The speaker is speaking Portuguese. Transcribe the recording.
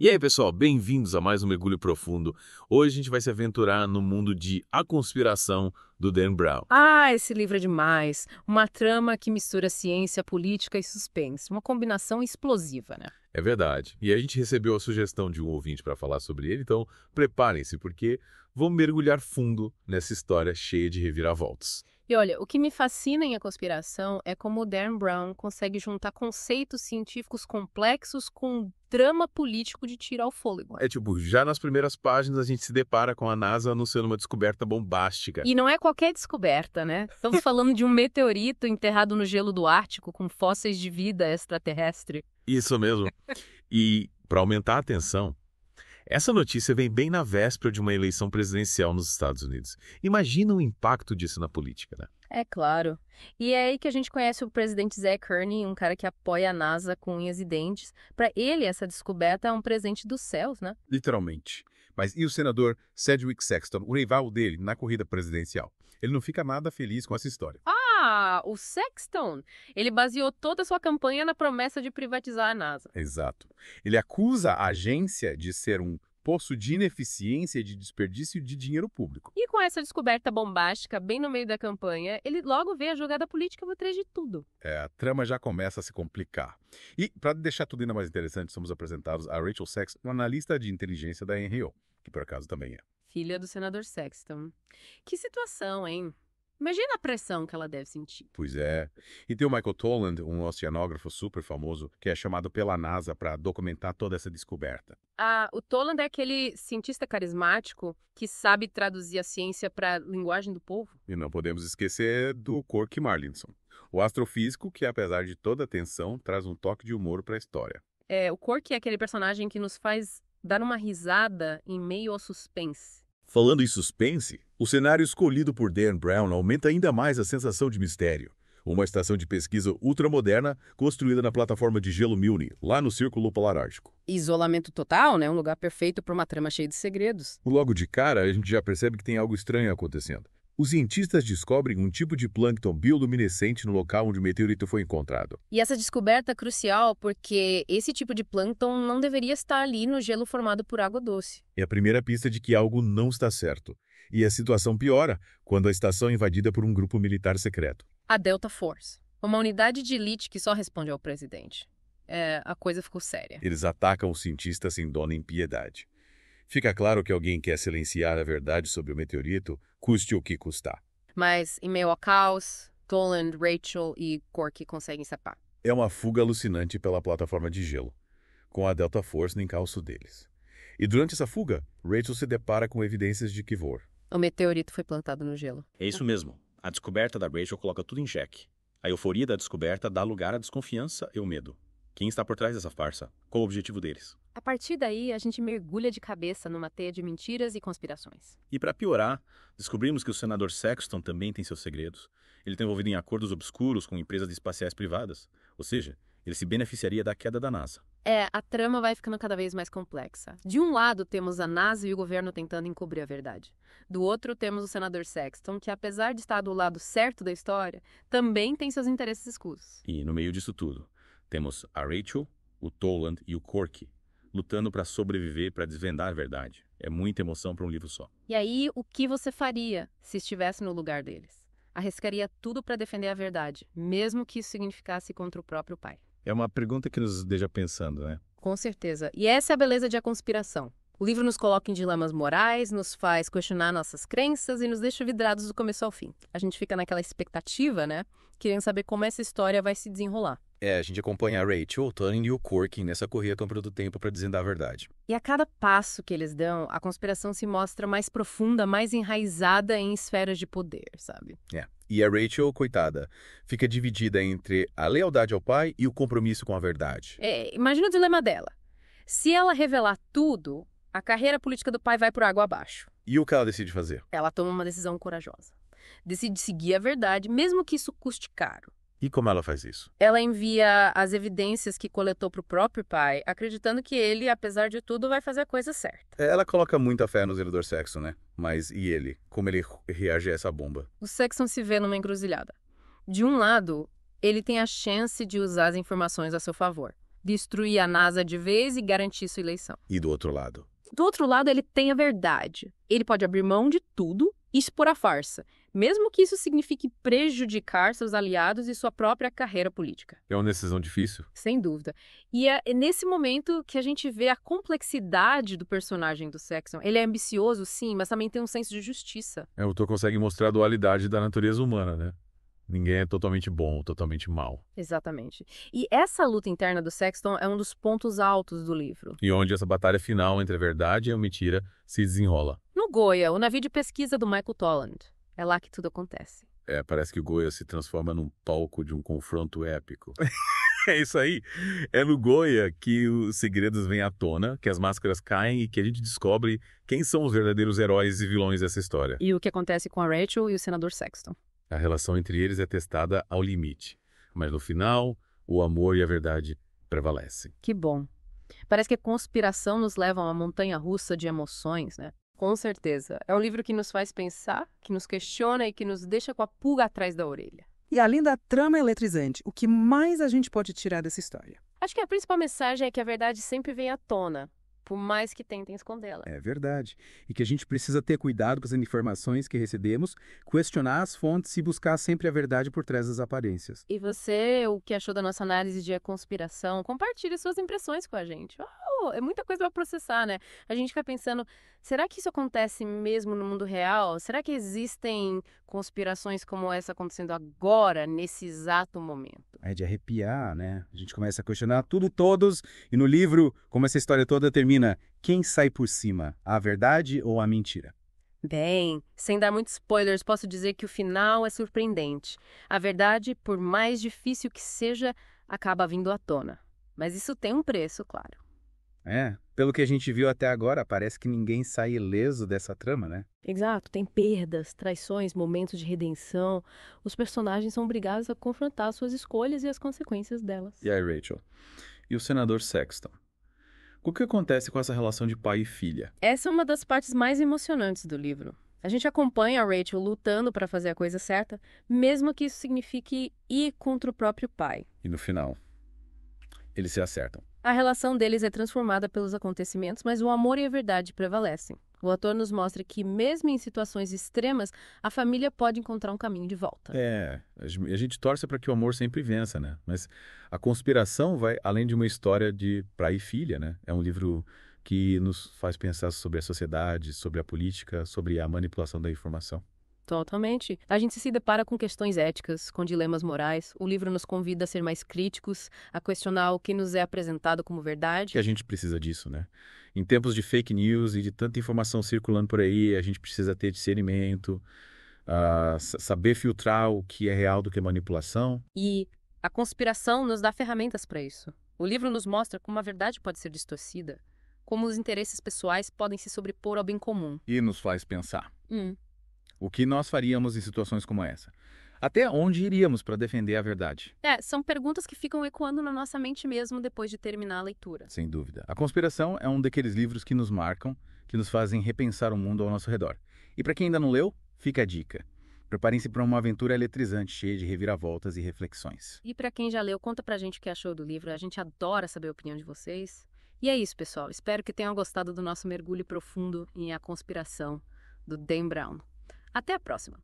E aí, pessoal, bem-vindos a mais um Mergulho Profundo. Hoje a gente vai se aventurar no mundo de A Conspiração, do Dan Brown. Ah, esse livro é demais. Uma trama que mistura ciência, política e suspense. Uma combinação explosiva, né? É verdade. E a gente recebeu a sugestão de um ouvinte para falar sobre ele, então preparem-se, porque vamos mergulhar fundo nessa história cheia de reviravoltas. E olha, o que me fascina em A Conspiração é como o Dan Brown consegue juntar conceitos científicos complexos com drama político de tirar o fôlego. É tipo, já nas primeiras páginas a gente se depara com a NASA anunciando uma descoberta bombástica. E não é qualquer descoberta, né? Estamos falando de um meteorito enterrado no gelo do Ártico com fósseis de vida extraterrestre. Isso mesmo. E, para aumentar a atenção, essa notícia vem bem na véspera de uma eleição presidencial nos Estados Unidos. Imagina o impacto disso na política, né? É claro. E é aí que a gente conhece o presidente Zach Kearney, um cara que apoia a NASA com unhas e dentes. Para ele, essa descoberta é um presente dos céus, né? Literalmente. Mas e o senador Sedgwick Sexton, o rival dele na corrida presidencial? Ele não fica nada feliz com essa história. Ah, o Sexton! Ele baseou toda a sua campanha na promessa de privatizar a NASA. Exato. Ele acusa a agência de ser um poço de ineficiência e de desperdício de dinheiro público. E com essa descoberta bombástica bem no meio da campanha, ele logo vê a jogada política por trás de tudo. A trama já começa a se complicar. E, para deixar tudo ainda mais interessante, somos apresentados a Rachel Sexton, uma analista de inteligência da NRO, que por acaso também é. Filha do senador Sexton. Que situação, hein? Imagina a pressão que ela deve sentir. Pois é. E tem o Michael Toland, um oceanógrafo super famoso, que é chamado pela NASA para documentar toda essa descoberta. Ah, o Toland é aquele cientista carismático que sabe traduzir a ciência para a linguagem do povo. E não podemos esquecer do Corky Marlinson, o astrofísico que, apesar de toda a tensão, traz um toque de humor para a história. O Corky é aquele personagem que nos faz dar uma risada em meio ao suspense. Falando em suspense, o cenário escolhido por Dan Brown aumenta ainda mais a sensação de mistério. Uma estação de pesquisa ultramoderna construída na plataforma de gelo Milne, lá no Círculo Polar Ártico. Isolamento total, né? Um lugar perfeito para uma trama cheia de segredos. Logo de cara, a gente já percebe que tem algo estranho acontecendo. Os cientistas descobrem um tipo de plâncton bioluminescente no local onde o meteorito foi encontrado. E essa descoberta é crucial porque esse tipo de plâncton não deveria estar ali no gelo formado por água doce. É a primeira pista de que algo não está certo. E a situação piora quando a estação é invadida por um grupo militar secreto. A Delta Force, uma unidade de elite que só responde ao presidente. A coisa ficou séria. Eles atacam os cientistas sem dó nem piedade. Fica claro que alguém quer silenciar a verdade sobre o meteorito, custe o que custar. Mas, em meio ao caos, Toland, Rachel e Corky conseguem escapar. É uma fuga alucinante pela plataforma de gelo, com a Delta Force no encalço deles. E durante essa fuga, Rachel se depara com evidências de Kivor. O meteorito foi plantado no gelo. É isso mesmo. A descoberta da Rachel coloca tudo em xeque. A euforia da descoberta dá lugar à desconfiança e ao medo. Quem está por trás dessa farsa? Qual o objetivo deles? A partir daí, a gente mergulha de cabeça numa teia de mentiras e conspirações. E para piorar, descobrimos que o senador Sexton também tem seus segredos. Ele está envolvido em acordos obscuros com empresas espaciais privadas. Ou seja, ele se beneficiaria da queda da NASA. A trama vai ficando cada vez mais complexa. De um lado, temos a NASA e o governo tentando encobrir a verdade. Do outro, temos o senador Sexton, que apesar de estar do lado certo da história, também tem seus interesses escusos. E no meio disso tudo, temos a Rachel, o Toland e o Corky, lutando para sobreviver, para desvendar a verdade. É muita emoção para um livro só. E aí, o que você faria se estivesse no lugar deles? Arriscaria tudo para defender a verdade, mesmo que isso significasse contra o próprio pai. É uma pergunta que nos deixa pensando, né? Com certeza. E essa é a beleza de A Conspiração. O livro nos coloca em dilemas morais, nos faz questionar nossas crenças e nos deixa vidrados do começo ao fim. A gente fica naquela expectativa, né? Querendo saber como essa história vai se desenrolar. A gente acompanha a Rachel, o Tony e o Corky nessa corrida tomando do tempo para desvendar a verdade. E a cada passo que eles dão, a conspiração se mostra mais profunda, mais enraizada em esferas de poder, sabe? E a Rachel, coitada, fica dividida entre a lealdade ao pai e o compromisso com a verdade. Imagina o dilema dela. Se ela revelar tudo, a carreira política do pai vai por água abaixo. E o que ela decide fazer? Ela toma uma decisão corajosa. Decide seguir a verdade, mesmo que isso custe caro. E como ela faz isso? Ela envia as evidências que coletou para o próprio pai, acreditando que ele, apesar de tudo, vai fazer a coisa certa. Ela coloca muita fé no senador Sexton, né? Mas e ele? Como ele reage a essa bomba? O Sexton se vê numa encruzilhada. De um lado, ele tem a chance de usar as informações a seu favor. destruir a NASA de vez e garantir sua eleição. E do outro lado? Do outro lado, ele tem a verdade. Ele pode abrir mão de tudo e expor a farsa, mesmo que isso signifique prejudicar seus aliados e sua própria carreira política. É uma decisão difícil. Sem dúvida. E é nesse momento que a gente vê a complexidade do personagem do Saxon. Ele é ambicioso, sim, mas também tem um senso de justiça. O autor consegue mostrar a dualidade da natureza humana, né? Ninguém é totalmente bom ou totalmente mal. Exatamente. E essa luta interna do Sexton é um dos pontos altos do livro. E onde essa batalha final entre a verdade e a mentira se desenrola. No Goya, o navio de pesquisa do Michael Toland. É lá que tudo acontece. Parece que o Goya se transforma num palco de um confronto épico. É isso aí. É no Goya que os segredos vêm à tona, que as máscaras caem e que a gente descobre quem são os verdadeiros heróis e vilões dessa história. E o que acontece com a Rachel e o senador Sexton. A relação entre eles é testada ao limite. Mas no final, o amor e a verdade prevalecem. Que bom. Parece que a conspiração nos leva a uma montanha-russa de emoções, né? Com certeza. É um livro que nos faz pensar, que nos questiona e que nos deixa com a pulga atrás da orelha. E além da trama eletrizante, o que mais a gente pode tirar dessa história? Acho que a principal mensagem é que a verdade sempre vem à tona, por mais que tentem escondê-la. É verdade. E que a gente precisa ter cuidado com as informações que recebemos, questionar as fontes e buscar sempre a verdade por trás das aparências. E você, o que achou da nossa análise de A Conspiração? Compartilhe suas impressões com a gente. É muita coisa para processar, né? A gente fica pensando, será que isso acontece mesmo no mundo real? Será que existem conspirações como essa acontecendo agora, nesse exato momento? É de arrepiar, né? A gente começa a questionar tudo, todos, e no livro, como essa história toda termina, quem sai por cima, a verdade ou a mentira? Bem, sem dar muitos spoilers, posso dizer que o final é surpreendente. A verdade, por mais difícil que seja, acaba vindo à tona. Mas isso tem um preço, claro. Pelo que a gente viu até agora, parece que ninguém sai ileso dessa trama, né? Exato, tem perdas, traições, momentos de redenção. Os personagens são obrigados a confrontar suas escolhas e as consequências delas. E aí, Rachel? E o senador Sexton? O que acontece com essa relação de pai e filha? Essa é uma das partes mais emocionantes do livro. A gente acompanha a Rachel lutando para fazer a coisa certa, mesmo que isso signifique ir contra o próprio pai. E no final, eles se acertam. A relação deles é transformada pelos acontecimentos, mas o amor e a verdade prevalecem. O autor nos mostra que, mesmo em situações extremas, a família pode encontrar um caminho de volta. A gente torce para que o amor sempre vença, né? Mas a conspiração vai além de uma história de pai e filha, né? É um livro que nos faz pensar sobre a sociedade, sobre a política, sobre a manipulação da informação. Totalmente. A gente se depara com questões éticas, com dilemas morais. O livro nos convida a ser mais críticos, a questionar o que nos é apresentado como verdade. Que a gente precisa disso, né? Em tempos de fake news e de tanta informação circulando por aí, a gente precisa ter discernimento, saber filtrar o que é real do que é manipulação. E a conspiração nos dá ferramentas para isso. O livro nos mostra como a verdade pode ser distorcida, como os interesses pessoais podem se sobrepor ao bem comum. E nos faz pensar. O que nós faríamos em situações como essa? Até onde iríamos para defender a verdade? São perguntas que ficam ecoando na nossa mente mesmo depois de terminar a leitura. Sem dúvida. A Conspiração é um daqueles livros que nos marcam, que nos fazem repensar o mundo ao nosso redor. E para quem ainda não leu, fica a dica. Preparem-se para uma aventura eletrizante, cheia de reviravoltas e reflexões. E para quem já leu, conta pra gente o que achou do livro. A gente adora saber a opinião de vocês. E é isso, pessoal. Espero que tenham gostado do nosso mergulho profundo em A Conspiração, do Dan Brown. Até a próxima!